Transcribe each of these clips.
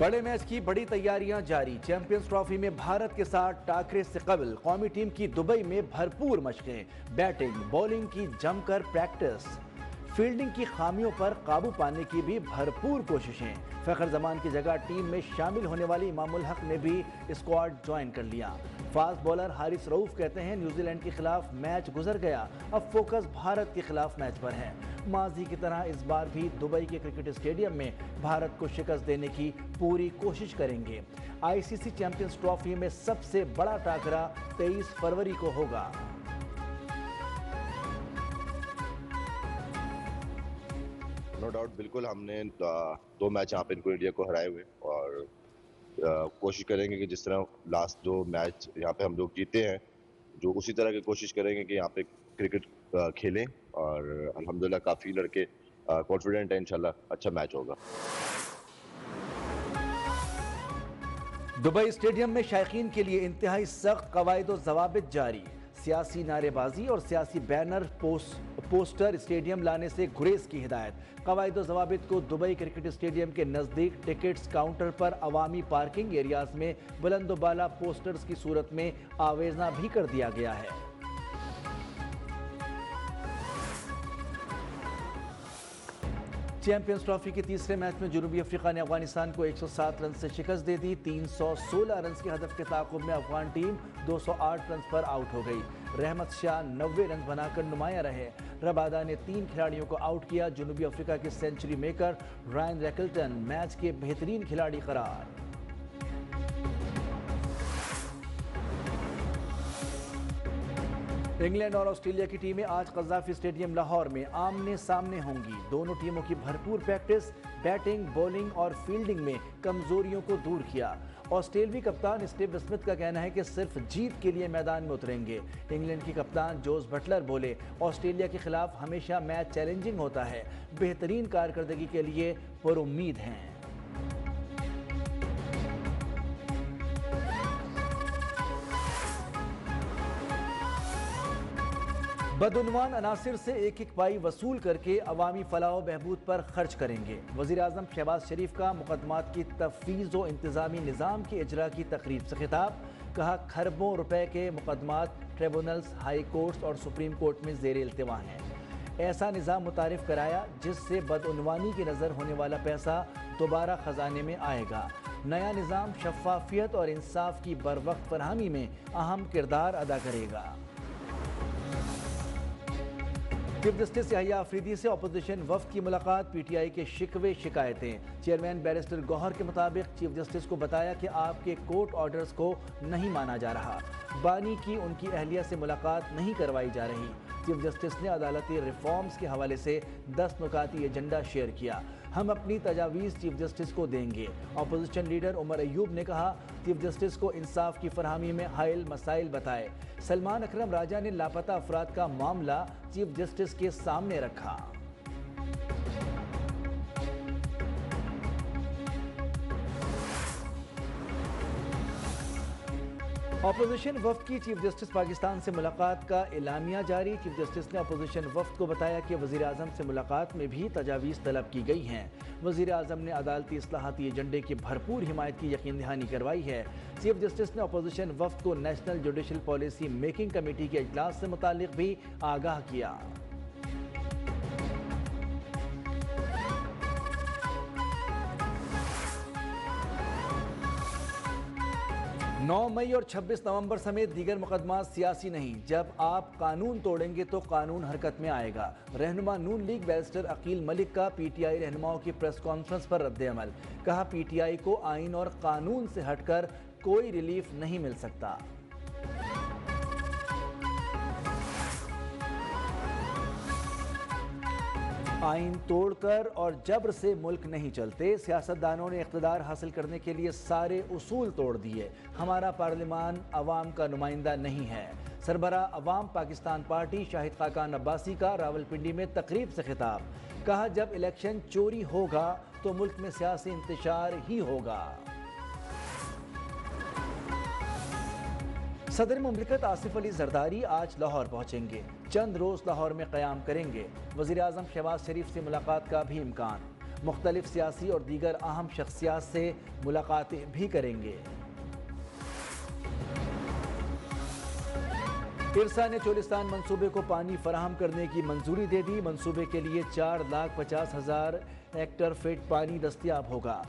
बड़े मैच की बड़ी तैयारियां जारी। चैंपियंस ट्रॉफी में भारत के साथ टाकरे से कबल कौमी टीम की दुबई में भरपूर मशकें, बैटिंग बॉलिंग की जमकर प्रैक्टिस, फील्डिंग की खामियों पर काबू पाने की भी भरपूर कोशिशें। फखर जमान की जगह टीम में शामिल होने वाली इमामुल हक ने भी स्क्वाड ज्वाइन कर लिया। फास्ट बॉलर हारिस रऊफ कहते हैं न्यूजीलैंड के खिलाफ मैच गुजर गया, अब फोकस भारत के खिलाफ मैच पर है। माजी की तरह इस बार भी दुबई के क्रिकेट स्टेडियम में भारत को शिकस्त देने की पूरी कोशिश करेंगे। आईसीसी चैंपियंस ट्रॉफी में सबसे बड़ा टाकरा 23 फरवरी को होगा। नो डाउट, बिल्कुल हमने 2 मैच यहाँ पे इनको इंडिया को हराए हुए और कोशिश करेंगे कि जिस तरह लास्ट 2 मैच यहाँ पे हम लोग जीते हैं, जो उसी तरह की कोशिश करेंगे कि यहाँ पे क्रिकेट खेलें और अल्हम्दुलिल्लाह काफ़ी लड़के कॉन्फिडेंट हैं, इंशाल्लाह अच्छा मैच होगा। दुबई स्टेडियम में शायकीन के लिए इंतहाई सख्त कवायद और ज़वाबित जारी। सियासी नारेबाजी और सियासी बैनर पोस्टर स्टेडियम लाने से गुरेज की हिदायत। कवायद और ज़वाबित को दुबई क्रिकेट स्टेडियम के नज़दीक टिकट्स काउंटर पर अवामी पार्किंग एरियाज में बुलंदोबाला पोस्टर्स की सूरत में आवेज़ना भी कर दिया गया है। चैंपियंस ट्रॉफी के तीसरे मैच में जनूबी अफ्रीका ने अफगानिस्तान को 107 रन से शिकस्त दे दी। 316 रन के हदफ के ताक़ुब में अफगान टीम 208 रन पर आउट हो गई। रहमत शाह 90 रन बनाकर नुमाया रहे। रबादा ने 3 खिलाड़ियों को आउट किया। जनूबी अफ्रीका के सेंचुरी मेकर रायन रैकल्टन मैच के बेहतरीन खिलाड़ी करार। इंग्लैंड और ऑस्ट्रेलिया की टीमें आज कज़ाफी स्टेडियम लाहौर में आमने सामने होंगी। दोनों टीमों की भरपूर प्रैक्टिस, बैटिंग बॉलिंग और फील्डिंग में कमजोरियों को दूर किया। ऑस्ट्रेलियावी कप्तान स्टीव स्मिथ का कहना है कि सिर्फ जीत के लिए मैदान में उतरेंगे। इंग्लैंड की कप्तान जोस बटलर बोले, ऑस्ट्रेलिया के खिलाफ हमेशा मैच चैलेंजिंग होता है, बेहतरीन कारकर्दगी के लिए पुरुम्मीद हैं। बदउनवान अनासिर से एक पाई वसूल करके अवामी फलाह बहबूद पर खर्च करेंगे। वज़ीर आज़म शहबाज शरीफ का मुकदमात की तफवीज़ व इंतज़ामी निज़ाम के इजरा की तकरीब से खिताब। कहा, खरबों रुपए के मुकदमात ट्रिब्यूनल्स, हाई कोर्ट्स और सुप्रीम कोर्ट में ज़ेर इल्तिवा हैं। ऐसा निज़ाम मुतारिफ कराया जिससे बदउनवानी की नज़र होने वाला पैसा दोबारा खजाने में आएगा। नया निज़ाम शफाफियत और इंसाफ की बरवक्त फरहमी में अहम किरदार अदा करेगा। चीफ जस्टिस याहिया अफरीदी से अपोजिशन वफ्द की मुलाकात, पीटीआई के शिकवे शिकायतें। चेयरमैन बैरिस्टर गौहर के मुताबिक चीफ जस्टिस को बताया कि आपके कोर्ट ऑर्डर्स को नहीं माना जा रहा। बानी की उनकी अहलिया से मुलाकात नहीं करवाई जा रही। चीफ जस्टिस ने अदालती रिफॉर्म्स के हवाले से 10 नुकाती एजेंडा शेयर किया। हम अपनी तजावीज़ चीफ जस्टिस को देंगे। अपोजिशन लीडर उमर अयूब ने कहा, चीफ जस्टिस को इंसाफ की फरहमी में हायल मसाइल बताए। सलमान अकरम राजा ने लापता अफराद का मामला चीफ जस्टिस के सामने रखा। अपोजिशन वफ्द की चीफ जस्टिस पाकिस्तान से मुलाकात का एलामिया जारी। चीफ जस्टिस ने अपोजिशन वफ्द को बताया कि वज़ीर आज़म से मुलाकात में भी तजावीज़ तलब की गई हैं। वज़ीर आज़म ने अदालती इस्लाहाती एजेंडे की भरपूर हिमायत की यकीन दहानी करवाई है। चीफ जस्टिस ने अपोजिशन वफ्द को national judicial policy making committee के इजलास से मुतालिक भी आगाह किया। 9 मई और 26 नवंबर समेत दीगर मुकदमा सियासी नहीं। जब आप कानून तोड़ेंगे तो कानून हरकत में आएगा। रहनुमा नून लीग बैरिस्टर अकील मलिक का पीटीआई रहनुमाओं की प्रेस कॉन्फ्रेंस पर रद्द-ए-अमल। कहा, पीटीआई को आइन और कानून से हटकर कोई रिलीफ नहीं मिल सकता। आइन तोड़कर और जबर से मुल्क नहीं चलते। सियासतदानों ने इख्तिदार हासिल करने के लिए सारे उसूल तोड़ दिए। हमारा पार्लिमान अवाम का नुमाइंदा नहीं है। सरबराह अवाम पाकिस्तान पार्टी शाहिद खाकान अब्बासी का रावलपिंडी में तकरीब से खिताब। कहा, जब इलेक्शन चोरी होगा तो मुल्क में सियासी इंतशार ही होगा। सदर मुमलिकत आसिफ अली जरदारी आज लाहौर पहुंचेंगे। चंद रोज लाहौर में क़याम करेंगे। वज़ीर आज़म शहबाज शरीफ से मुलाकात का भी इम्कान। مختلف سیاسی اور دیگر اہم شخصیات سے ملاقاتیں بھی کریں گے۔ ارسا نے چولستان منصوبے کو پانی فراہم کرنے کی منظوری دے دی۔ منصوبے کے لیے 4,50,000 ہیکٹر فٹ پانی دستیاب ہوگا۔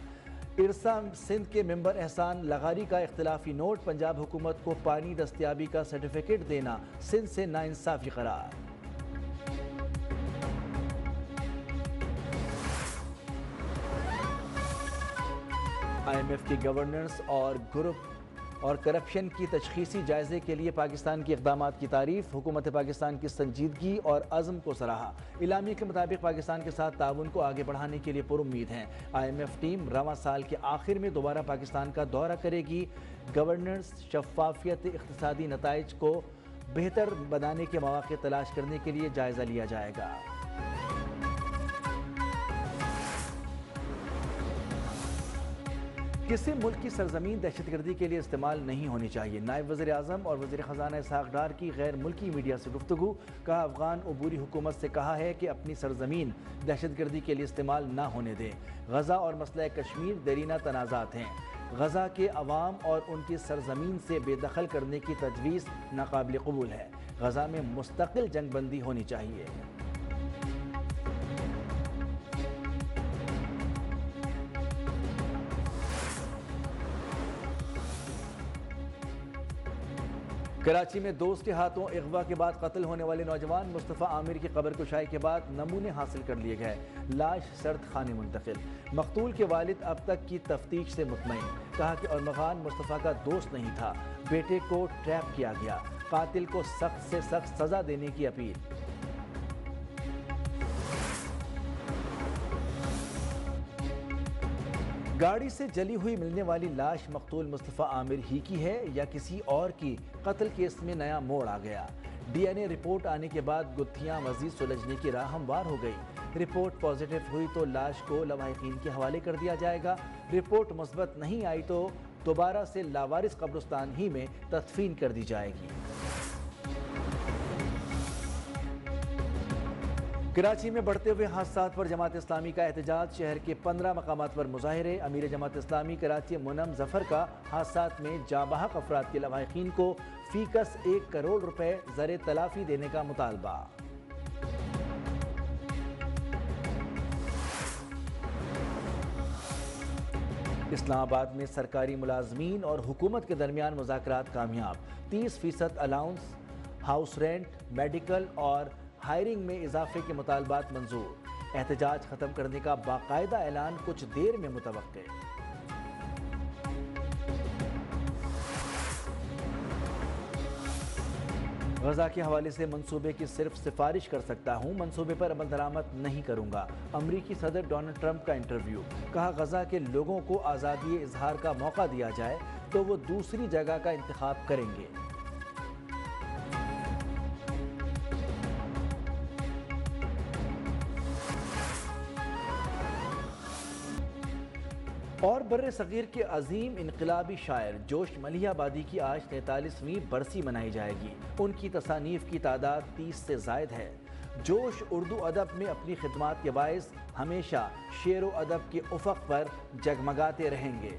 ارسا سندھ کے ممبر احسان لغاری کا اختلافی نوٹ، پنجاب حکومت کو پانی دستیابی کا سرٹیفکیٹ دینا سندھ سے ناانصافی قرار۔ IMF کی گورننس اور گروپ اور کرپشن کی تشخیصی جائزے کے لیے پاکستان کے اقدامات کی تعریف، حکومت پاکستان کی سنجیدگی اور عزم کو سراہا۔ اعلامیہ کے مطابق پاکستان کے ساتھ تعاون کو آگے بڑھانے کے لیے پرامید ہیں۔ IMF ٹیم رواں سال کے آخر میں دوبارہ پاکستان کا دورہ کرے گی۔ گورننس، شفافیت، اقتصادی نتائج کو بہتر بنانے کے مواقع تلاش کرنے کے لیے جائزہ لیا جائے گا۔ کسی ملک کی سرزمین دہشت گردی کے لیے استعمال نہیں ہونی چاہیے۔ نائب وزیر اعظم اور وزیر خزانہ اسحاق ڈار کی غیر ملکی میڈیا سے گفتگو، کہا افغان عبوری حکومت سے کہا ہے کہ اپنی سرزمین دہشت گردی کے لیے استعمال نہ ہونے دیں۔ غزہ اور مسئلہ کشمیر دیرینہ تنازعات ہیں۔ غزہ کے عوام اور ان کی سرزمین سے بے دخل کرنے کی تجویز ناقابل قبول ہے۔ غزہ میں مستقل جنگ بندی ہونی چاہیے۔ کراچی میں دوست کے ہاتھوں اغوا کے بعد قتل ہونے والے نوجوان مصطفیٰ عامر کی قبر کشائی کے بعد نمونے حاصل کر لیے گئے، لاش سرد خانے منتقل۔ مقتول کے والد اب تک کی تفتیش سے مطمئن، کہا کہ ارمغان مصطفیٰ کا دوست نہیں تھا، بیٹے کو ٹریپ کیا گیا، قاتل کو سخت سے سخت سزا دینے کی اپیل۔ گاڑی سے جلی ہوئی ملنے والی لاش مقتول مصطفیٰ عامر ہی کی ہے یا کسی اور کی؟ قتل کیس میں نیا موڑ آ گیا۔ DNA رپورٹ آنے کے بعد گتھیاں مزید سلجھنے کی راہ ہموار ہو گئی۔ رپورٹ پازیٹو ہوئی تو لاش کو لواحقین کے حوالے کر دیا جائے گا۔ رپورٹ مثبت نہیں آئی تو دوبارہ سے لاوارث قبرستان ہی میں تدفین کر دی جائے گی۔ کراچی میں بڑھتے ہوئے حادثات پر جماعت اسلامی کا احتجاج، شہر کے 15 مقامات پر مظاہرے۔ امیر جماعت اسلامی کراچی منم ظفر کا حادثات میں جاں بحق افراد کے لواحقین کو فی کس 1 کروڑ روپے زر تلافی دینے کا مطالبہ۔ اسلام آباد میں سرکاری ملازمین اور حکومت کے درمیان مذاکرات کامیاب، 30% الاؤنس، ہاؤس رینٹ، میڈیکل اور ہائرنگ میں اضافے کے مطالبات منظور۔ احتجاج ختم کرنے کا باقاعدہ اعلان کچھ دیر میں متوقع۔ غزہ کے حوالے سے منصوبے کی صرف سفارش کر سکتا ہوں، منصوبے پر عمل درآمد نہیں کروں گا۔ امریکی صدر ڈونلڈ ٹرمپ کا انٹرویو، کہا غزہ کے لوگوں کو آزادی اظہار کا موقع دیا جائے تو وہ دوسری جگہ کا انتخاب کریں گے۔ اور بر صغیر کے عظیم انقلابی شاعر جوش ملیح آبادی کی آج 43ویں برسی منائی جائے گی۔ ان کی تصانیف کی تعداد 30 سے زائد ہے۔ جوش اردو ادب میں اپنی خدمات کے باعث ہمیشہ شعر و ادب کے افق پر جگمگاتے رہیں گے۔